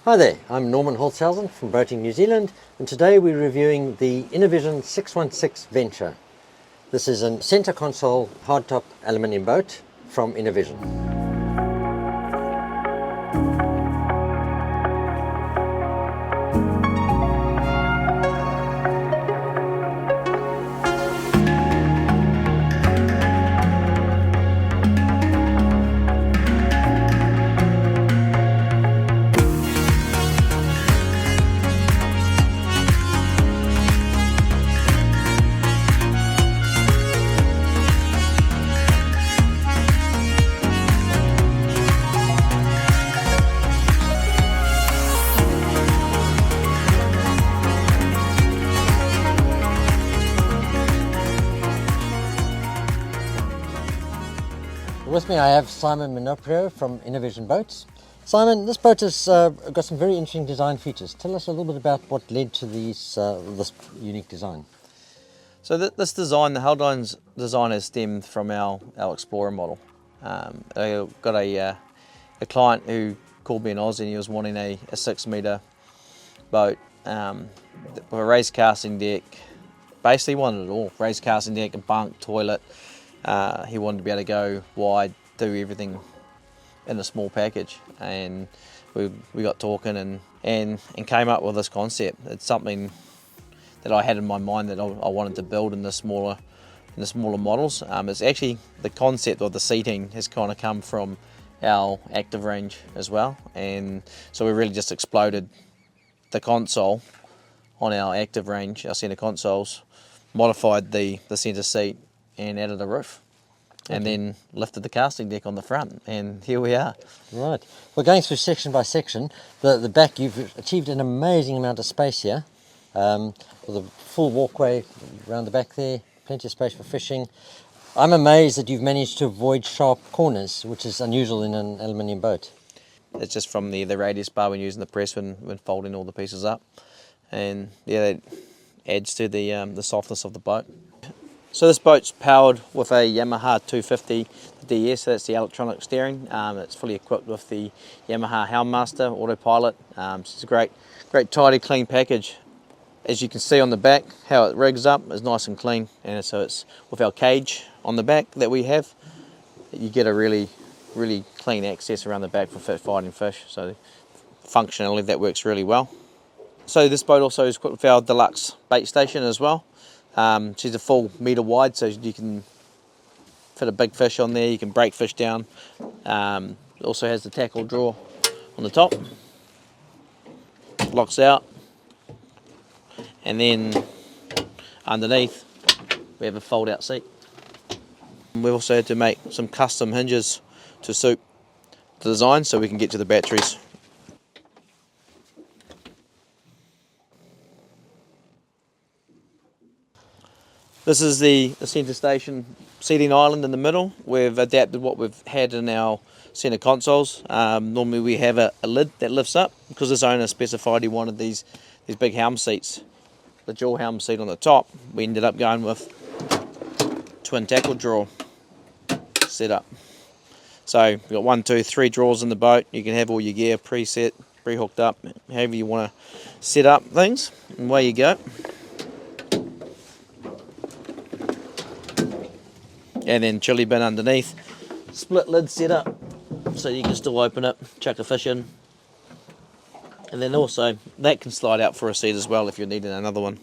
Hi there, I'm Norman Holtzhausen from Boating New Zealand, and today we're reviewing the Innovision 616 Venture. This is a centre console hardtop aluminium boat from Innovision. With me I have Simon Minoprio from Innovision Boats. Simon, this boat has got some very interesting design features. Tell us a little bit about what led to this unique design. So this design, the Holtzhausen design, has stemmed from our Explorer model. I got a client who called me in Aussie and he was wanting a 6 metre boat with a raised casting deck. Basically wanted it all, raised casting deck, a bunk, toilet. He wanted to be able to go wide, do everything in a small package, and we got talking and came up with this concept. It's something that I had in my mind that I wanted to build in the smaller models. It's actually the concept of the seating has kind of come from our active range as well, and so we really just exploded the console on our active range, our centre consoles, modified the centre seat and added a roof, and then lifted the casting deck on the front, and here we are. Right. Well, going through section by section, the back, you've achieved an amazing amount of space here, with a full walkway around the back there, plenty of space for fishing. I'm amazed that you've managed to avoid sharp corners, which is unusual in an aluminium boat. It's just from the radius bar when using the press when folding all the pieces up, and yeah, that adds to the softness of the boat. So this boat's powered with a Yamaha 250 DS, so that's the electronic steering. It's fully equipped with the Yamaha Helmmaster autopilot. It's a great tidy, clean package. As you can see on the back, how it rigs up is nice and clean, and so it's with our cage on the back that we have, you get a really clean access around the back for fighting fish. So functionally that works really well. So this boat also is equipped with our deluxe bait station as well. She's a full metre wide, so you can fit a big fish on there, you can break fish down. It also has the tackle drawer on the top, locks out, and then underneath we have a fold out seat. We've also had to make some custom hinges to suit the design so we can get to the batteries. This is the centre station seating island in the middle. We've adapted what we've had in our centre consoles. Normally we have a lid that lifts up, because this owner specified he wanted these big helm seats. The dual helm seat on the top, we ended up going with twin tackle drawer setup. So we've got 1, 2, 3 drawers in the boat. You can have all your gear preset, pre-hooked up, however you want to set up things, and away you go. And then chili bin underneath, split lid set up so you can still open it, chuck a fish in, and then also that can slide out for a seat as well if you're needing another one.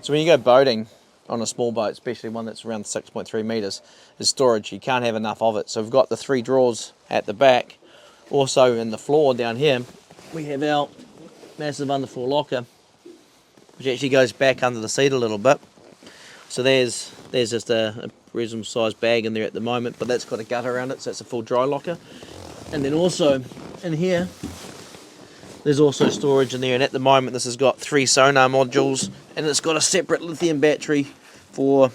So when you go boating on a small boat, especially one that's around 6.3 metres, is storage. You can't have enough of it, so we've got the 3 drawers at the back. Also in the floor down here we have our massive underfloor locker, which actually goes back under the seat a little bit. So there's just a reasonable sized bag in there at the moment, but that's got a gutter around it, so it's a full dry locker. And then also in here there's also storage in there, and at the moment this has got 3 sonar modules, and it's got a separate lithium battery for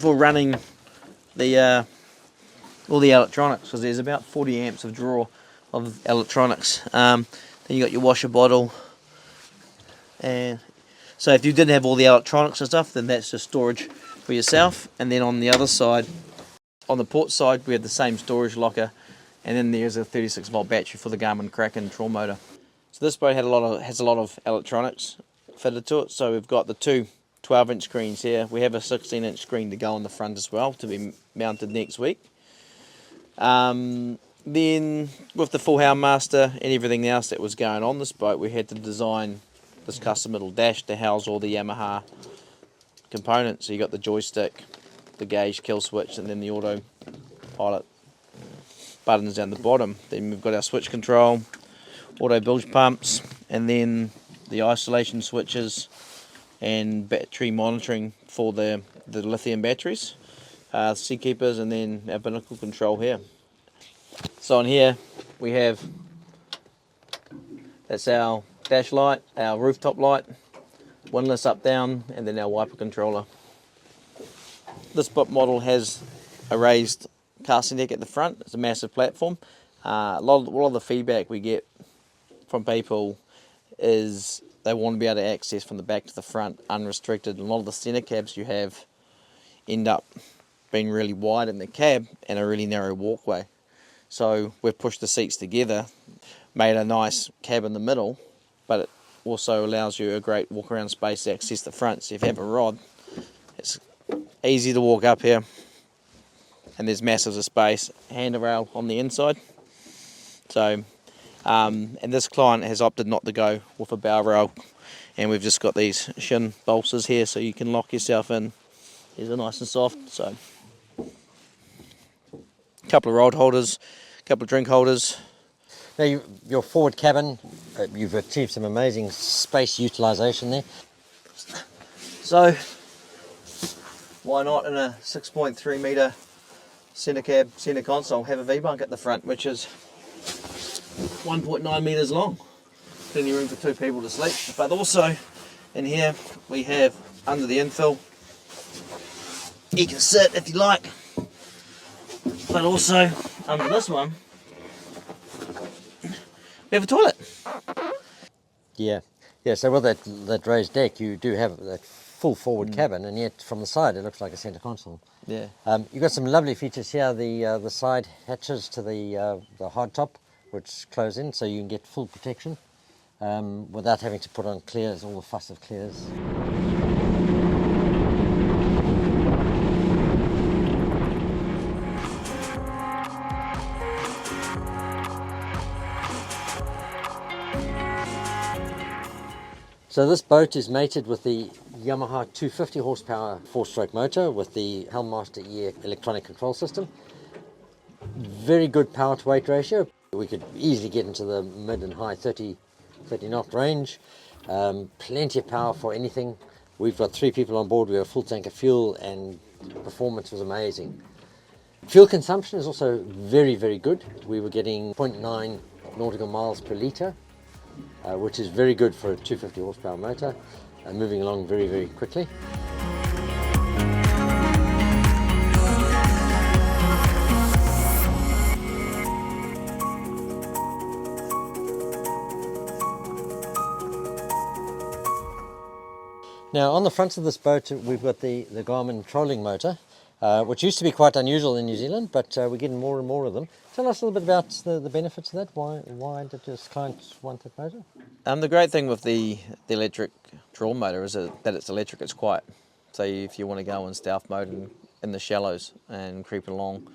running the all the electronics, because there's about 40 amps of draw of electronics. Then you got your washer bottle, and so if you didn't have all the electronics and stuff, then that's just storage for yourself. And then on the other side, on the port side, we have the same storage locker and then there's a 36 volt battery for the Garmin Kraken trawl motor. So this boat has a lot of electronics fitted to it. So we've got the two 12-inch screens here. We have a 16-inch screen to go on the front as well, to be mounted next week. Then with the full helm master and everything else that was going on this boat, we had to design this custom little dash to house all the Yamaha components. So you got the joystick, the gauge, kill switch, and then the autopilot buttons down the bottom. Then we've got our switch control, auto bilge pumps, and then the isolation switches and battery monitoring for the lithium batteries, seakeepers, and then our binnacle control here. So on here we have, that's our dash light, our rooftop light, windlass up down, and then our wiper controller. This boat model has a raised casting deck at the front. It's a massive platform. A lot of the feedback we get from people is they want to be able to access from the back to the front unrestricted. And a lot of the centre cabs you have end up being really wide in the cab and a really narrow walkway. So we've pushed the seats together, made a nice cab in the middle, but it also allows you a great walk around space to access the front. So if you have a rod, it's easy to walk up here, and there's masses of space, handrail on the inside. So and this client has opted not to go with a bow rail, and we've just got these shin bolsters here so you can lock yourself in. These are nice and soft. So a couple of rod holders, a couple of drink holders. Now your forward cabin, you've achieved some amazing space utilisation there. So why not, in a 6.3 metre centre cab, centre console, have a V-bunk at the front, which is 1.9 metres long. Plenty of room for two people to sleep. But also in here we have, under the infill, you can sit if you like, but also under this one we have a toilet. Yeah. So with that raised deck, you do have that full forward cabin, and yet from the side it looks like a centre console. Yeah. You've got some lovely features here. The side hatches to the hard top, which close in, so you can get full protection without having to put on clears, all the fuss of clears. So this boat is mated with the Yamaha 250 horsepower 4-stroke motor with the Helmmaster E electronic control system. Very good power to weight ratio. We could easily get into the mid and high 30 knot range. Plenty of power for anything. We've got 3 people on board. We have a full tank of fuel, and performance was amazing. Fuel consumption is also very, very good. We were getting 0.9 nautical miles per litre, which is very good for a 250 horsepower motor, moving along very, very quickly. Now on the front of this boat we've got the Garmin trolling motor, which used to be quite unusual in New Zealand, but we're getting more and more of them. Tell us a little bit about the benefits of that. Why did this client want that motor? The great thing with the electric trawl motor is that it's electric, it's quiet. So if you want to go in stealth mode and in the shallows and creep along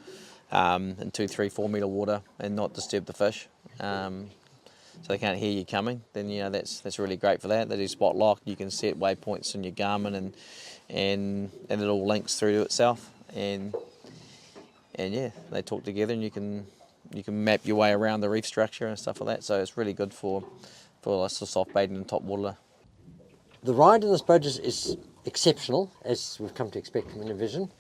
in 2, 3, 4 metre water and not disturb the fish, so they can't hear you coming, then that's really great for that. They do spot lock. You can set waypoints on your Garmin, and it all links through to itself, and yeah, they talk together, and you can map your way around the reef structure and stuff like that. So it's really good for soft baiting and top water. The ride in this boat is exceptional, as we've come to expect from Innovision.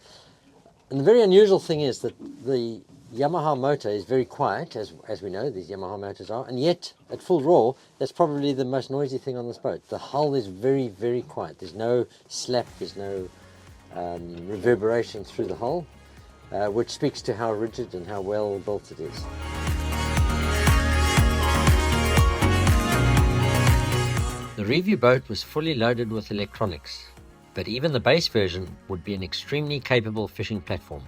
And the very unusual thing is that the Yamaha motor is very quiet, as we know these Yamaha motors are, and yet at full roar that's probably the most noisy thing on this boat. The hull is very, very quiet. There's no slap, there's no reverberation through the hull, which speaks to how rigid and how well built it is. The review boat was fully loaded with electronics, but even the base version would be an extremely capable fishing platform.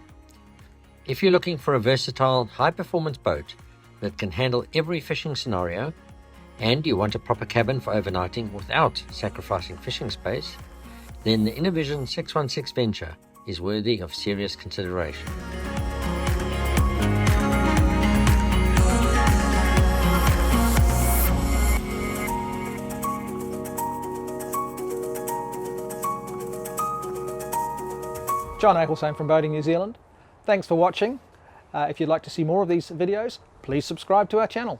If you're looking for a versatile, high-performance boat that can handle every fishing scenario, and you want a proper cabin for overnighting without sacrificing fishing space, then the Innovision 616 Venture is worthy of serious consideration. John Holtzhausen from Boating New Zealand. Thanks for watching. If you'd like to see more of these videos, please subscribe to our channel.